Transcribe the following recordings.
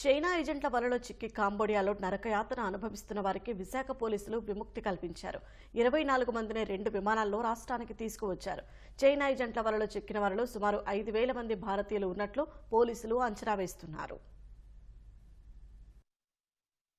China ఏజెంట్ల వలలో చిక్కి కాంబోడియాలో నరకయాతన అనుభవిస్తున్న వారికి విశాఖ పోలీసులు విముక్తి కల్పించారు. 24 మందిని 2 విమానాల్లో రాష్ట్రానికి తీసుకువచ్చారు. చైనా ఏజెంట్ల వలలో చిక్కిన వారిలో సుమారు 5,000 మంది భారతీయులు ఉన్నట్లు పోలీసులు అంచనా వేస్తున్నారు.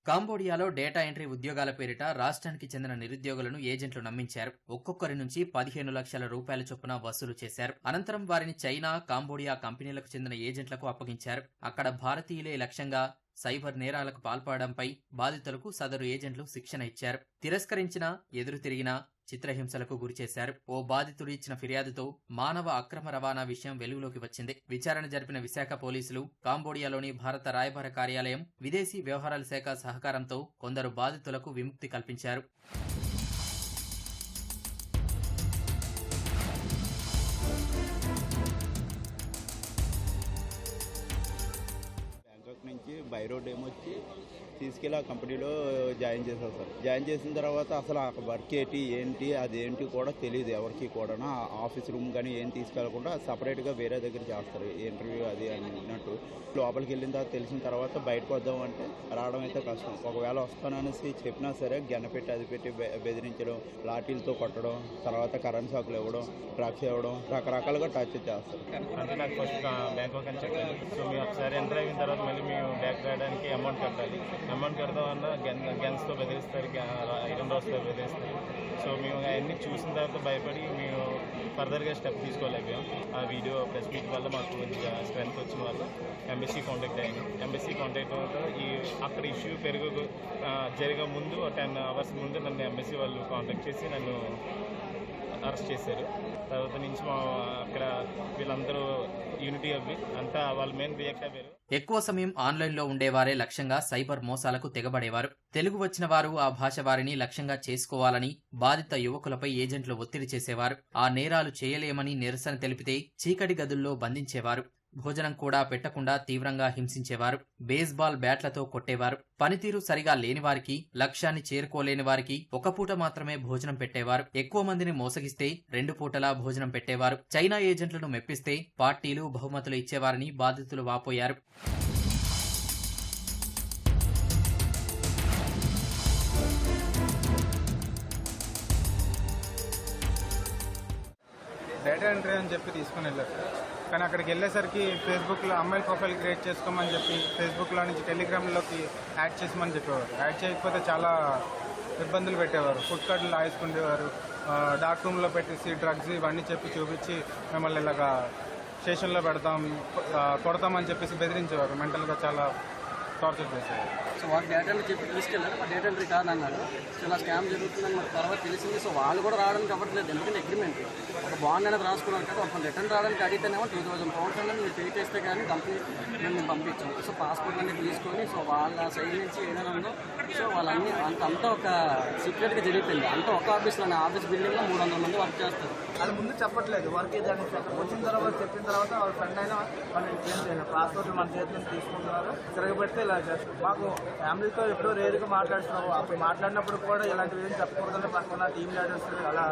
కాంబోడియాలో డేటా ఎంట్రీ ఉద్యోగాల పేరిట రాష్ట్రానికి చెందిన నిరుద్యోగులను ఏజెంట్లు నమ్మించారు. ఒక్కొక్కరి నుంచి 15 లక్షల రూపాయల చొప్పున వసూలు చేశారు. అనంతరం వారిని చైనా, కాంబోడియా కంపెనీలకు చెందిన ఏజెంట్లకు అప్పగించారు. అక్కడ భారతీయులే లక్ష్యంగా సైబర్ నేరాలకు పాల్పడడంపై బాధితులకు సదరు ఏజెంట్లు శిక్షణ ఇచ్చారు. తిరస్కరించినా, ఎదురు తిరిగినా చిత్రహింసలకు గురిచేశారు. ఓ బాధితుడు ఇచ్చిన ఫిర్యాదుతో మానవ అక్రమ రవాణా విషయం వెలుగులోకి వచ్చింది. విచారణ జరిపిన విశాఖ పోలీసులు, కాంబోడియాలోని భారత రాయబార కార్యాలయం, విదేశీ వ్యవహారాల శాఖ సహకారంతో కొందరు బాధితులకు విముక్తి కల్పించారు. నుంచి బై రోడ్ ఏమొచ్చి తీసుకెళ్ళి ఆ కంపెనీలో జాయిన్ చేశారు సార్. జాయిన్ చేసిన తర్వాత అసలు ఆ వర్క్ ఏంటి అదేంటి కూడా తెలియదు ఎవరికి కూడా. ఆఫీస్ రూమ్ కానీ ఏం తీసుకెళ్లకుండా సపరేట్గా వేరే దగ్గర చేస్తారు ఇంటర్వ్యూ అది అన్నట్టు. లోపలికి వెళ్ళిన తర్వాత తెలిసిన తర్వాత బయటకు వద్దామంటే రావడం అయితే కష్టం. ఒకవేళ వస్తాననేసి చెప్పినా సరే గెన్న పెట్టి అది పెట్టి బెదిరించడం, లాఠీలతో కొట్టడం, తర్వాత కరెంట్ షాకులు ఇవ్వడం, డ్రగ్స్ ఇవ్వడం, రకరకాలుగా టార్చర్ చేస్తారు. అంటే నాకు ఫస్ట్ బ్యాంకాక్ అని చెప్పాలి. సో మేము ఒకసారి ఎంటర్ అయిన తర్వాత మళ్ళీ మేము బ్యాక్ రావడానికి అమౌంట్ కట్టాలి. అమౌంట్ కడదామన్నా గన్స్తో బెదిరిస్తారు, ఐరన్ రాడ్స్తో బెదిరిస్తారు. సో మేము అవన్నీ చూసిన తర్వాత భయపడి మేము ఫర్దర్గా స్టెప్ తీసుకోలేకపోయాం. ఆ వీడియో ప్రెస్ మీట్ వల్ల మాకు కొంచెం స్ట్రెంత్ వచ్చిన వల్ల ఎంబసీ కాంటాక్ట్ అయ్యింది. ఎంబసీ కాంటాక్ట్ తర్వాత అక్కడ ఇష్యూ జరిగే ముందు 10 అవర్స్ ముందు నన్ను ఎంబసీ వాళ్ళు కాంటాక్ట్ చేసి నన్ను అరెస్ట్ చేశారు. తర్వాత నుంచి అక్కడ వీళ్ళందరూ యూనిటీ అవ్వి అంతా వాళ్ళ మెయిన్ రియాక్ట్ అయ్యారు. ఎక్కువ సమయం ఆన్లైన్లో ఉండేవారే లక్ష్యంగా సైబర్ మోసాలకు తెగబడేవారు. తెలుగు వచ్చిన వారు ఆ భాష వారిని లక్ష్యంగా చేసుకోవాలని బాధిత యువకులపై ఏజెంట్లు ఒత్తిడి చేసేవారు. ఆ నేరాలు చేయలేమని నిరసన తెలిపితే చీకటి గదుల్లో బంధించేవారు. భోజనం కూడా పెట్టకుండా తీవ్రంగా హింసించేవారు. బేస్బాల్ బ్యాట్లతో కొట్టేవారు. పనితీరు సరిగా లేని వారికి, లక్ష్యాన్ని చేరుకోలేని వారికి ఒక పూట మాత్రమే భోజనం పెట్టేవారు. ఎక్కువ మందిని మోసగిస్తే 2 పూటలా భోజనం పెట్టేవారు. చైనా ఏజెంట్లను మెప్పిస్తే పార్టీలు, బహుమతులు ఇచ్చేవారని బాధితులు వాపోయారు. డేటా ఎంట్రీ అని చెప్పి తీసుకుని వెళ్ళారు. కానీ అక్కడికి వెళ్ళేసరికి ఫేస్బుక్లో అమ్మాయిల ప్రొఫైల్ క్రియేట్ చేసుకోమని చెప్పి ఫేస్బుక్లో నుంచి టెలిగ్రామ్లోకి యాడ్ చేసామని చెప్పేవారు. యాడ్ చేయకపోతే చాలా ఇబ్బందులు పెట్టేవారు. ఫుడ్ కార్డులు రాయించుకునేవారు. డార్క్ రూమ్లో పెట్టేసి డ్రగ్స్ ఇవన్నీ చెప్పి చూపించి మిమ్మల్ని ఇలాగా స్టేషన్లో కొడతామని చెప్పేసి బెదిరించేవారు. మెంటల్గా చాలా టార్చర్ చేసేవారు. సో వాళ్ళు డేటా ఎంట్రీ చెప్పి తీసుకెళ్ళారు. ఆ డేటా ఎంట్రీ కాదన్నారు. సో ఇలా స్కామ్ జరుగుతుందని మాకు తర్వాత తెలిసింది. సో వాళ్ళు కూడా రావడానికి అవ్వట్లేదు. ఎందుకంటే అగ్రిమెంట్ ఒక బాండ్ అనేది రాసుకున్నారు కదా. ఒక రిటర్న్ రావడానికి అడిగితేనేమో 2000 పౌండ్స్ అనేది మీరు పే చేస్తే కానీ కంపెనీ మేము పంపించాం. సో పాస్పోర్ట్ అనేది తీసుకొని సో వాళ్ళ సైడ్ నుంచి ఏదైనా ఉందో సో వాళ్ళన్నీ అంతా ఒక సీక్రెట్గా జరిగిపోయింది. అంతా ఒక ఆఫీస్లోనే, ఆఫీస్ బిల్డింగ్లో 300 మంది వర్క్ చేస్తారు. అది ముందు చెప్పట్లేదు. వర్క్ ఏదని వచ్చిన తర్వాత చెప్పిన తర్వాత వాళ్ళ ఫ్రెండ్ అయినా వాళ్ళు ఏం చేయలేదు. పాస్పోర్ట్ మన చేతి నుంచి తీసుకుంటున్నారు. తిరగబెడితే ఇలా చేస్తారు. మాకు ఫ్యామిలీతో ఎప్పుడో రేరుగా మాట్లాడుతున్నాము. అప్పుడు మాట్లాడినప్పుడు కూడా ఇలాంటివి ఏం చెప్పకూడదని పక్కన టీమ్ లీడర్స్ అలా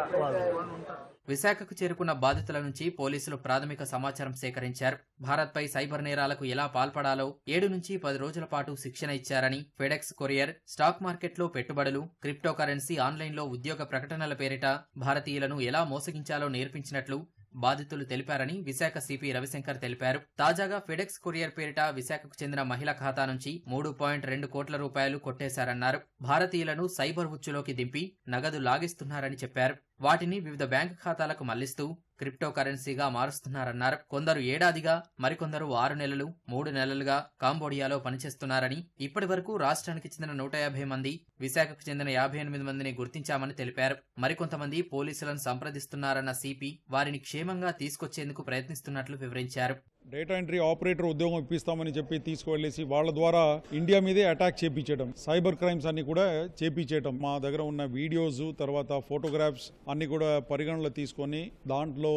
ఉంటారు. విశాఖకు చేరుకున్న బాధితుల నుంచి పోలీసులు ప్రాథమిక సమాచారం సేకరించారు. భారత్పై సైబర్ నేరాలకు ఎలా పాల్పడాలో 7 నుంచి 10 రోజుల పాటు శిక్షణ ఇచ్చారని, ఫెడెక్స్ కొరియర్, స్టాక్ మార్కెట్లో పెట్టుబడులు, క్రిప్టో కరెన్సీ, ఆన్లైన్లో ఉద్యోగ ప్రకటనల పేరిట భారతీయులను ఎలా మోసగించాలో నేర్పించినట్లు బాధితులు తెలిపారని విశాఖ సిపి రవిశంకర్ తెలిపారు. తాజాగా ఫెడెక్స్ కొరియర్ పేరిట విశాఖకు చెందిన మహిళ ఖాతా నుంచి 3.2 కోట్ల రూపాయలు కొట్టేశారన్నారు. భారతీయులను సైబర్ ఉచ్చులోకి దింపి నగదు లాగిస్తున్నారని చెప్పారు. వాటిని వివిధ బ్యాంకు ఖాతాలకు మళ్లిస్తూ క్రిప్టో కరెన్సీగా మారుస్తున్నారన్నారు. కొందరు ఏడాదిగా, మరికొందరు 6 నెలలు, 3 నెలలుగా కాంబోడియాలో పనిచేస్తున్నారని, ఇప్పటి వరకు రాష్ట్రానికి చెందిన 150 మంది, విశాఖకు చెందిన 58 మందిని గుర్తించామని తెలిపారు. మరికొంతమంది పోలీసులను సంప్రదిస్తున్నారన్న సిపి వారిని క్షేమంగా తీసుకొచ్చేందుకు ప్రయత్నిస్తున్నట్లు వివరించారు. డేటా ఎంట్రీ ఆపరేటర్ ఉద్యోగం ఇప్పిస్తామని చెప్పి తీసుకువెళ్ళేసి వాళ్ళ ద్వారా ఇండియా మీదే అటాక్ చేపించడం, సైబర్ క్రైమ్స్ అన్ని కూడా చేపించడం. మా దగ్గర ఉన్న వీడియోస్, తర్వాత ఫోటోగ్రాఫ్స్ అన్ని కూడా పరిగణలో తీసుకొని దాంట్లో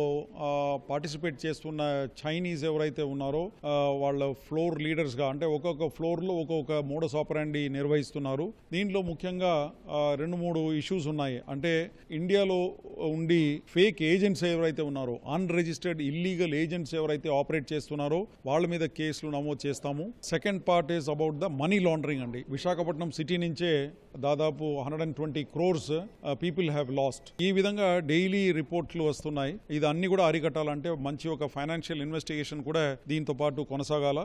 పార్టిసిపేట్ చేస్తున్న చైనీస్ ఎవరైతే ఉన్నారో వాళ్ళ ఫ్లోర్ లీడర్స్ గా, అంటే ఒక్కొక్క ఫ్లోర్ లో ఒక్కొక్క మోడస్ ఆపరాండి నిర్వహిస్తున్నారు. దీంట్లో ముఖ్యంగా 2-3 ఇష్యూస్ ఉన్నాయి. అంటే ఇండియాలో ఉండి ఫేక్ ఏజెంట్స్ ఎవరైతే ఉన్నారో, అన్రిజిస్టర్డ్ ఇల్లీగల్ ఏజెంట్స్ ఎవరైతే ఆపరేట్ చేస్తున్నారో వాళ్ళ మీద కేసులు నమోదు చేస్తాము. Second part is about the money laundering అండి. విశాఖపట్నం సిటీ నుంచే దాదాపు 120 crores పీపుల్ హ్యావ్ లాస్ట్. ఈ విధంగా డైలీ రిపోర్ట్లు వస్తున్నాయి. ఇది అన్ని కూడా అరికట్టాలంటే మంచి ఒక ఫైనాన్షియల్ ఇన్వెస్టిగేషన్ కూడా దీంతో పాటు కొనసాగాల.